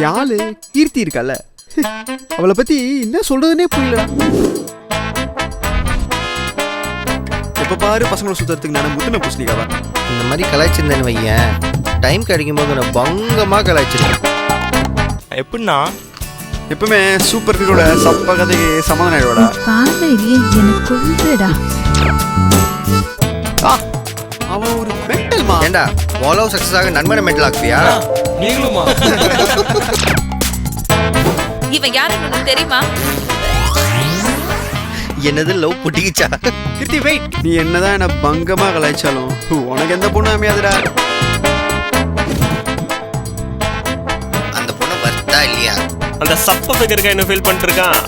யாழு கீர்த்தி இருக்கால, அவளை பத்தி என்ன சொல்றதுன்னே புரியல. எப்ப பாரு பசங்களை சுத்துறதுக்கு நான் முத்தின பூசணிக்காவா. இந்த மாதிரி கலாய்ச்சிருந்தேன்னு வையன், டைம் கிடைக்கும் போது நான் பங்கமாக கலாய்ச்சிருக்கேன். எப்படின்னா எப்பவுமே சூப்பர் ஹீரோட சப்ப கதைக்கு சமாதானம் ஆயிடுவாடா. பார்வையிலேயே எனக்கு கொள்ளுடா. அவன் ஒரு மென்டல்மா. ஏண்டா வாலோ சக்சஸ் ஆக நண்பனை மென்டல் ஆக்குவியா? நீங்களுமா? இவன் யாருன்னு தெரியுமா? என்னது லவ் புட்டிக்கிச்சா? கீர்த்தி வெயிட், நீ என்னதான் என்ன பங்கமா கலாய்ச்சாலும் உனக்கு எந்த பொண்ணு அமையாதுடா. அந்த பொண்ணு வர்த்தா இல்லையா? அந்த சப்ப ஃபிகருக்கு என்ன ஃபீல் பண்ணிட்டு இருக்கான்?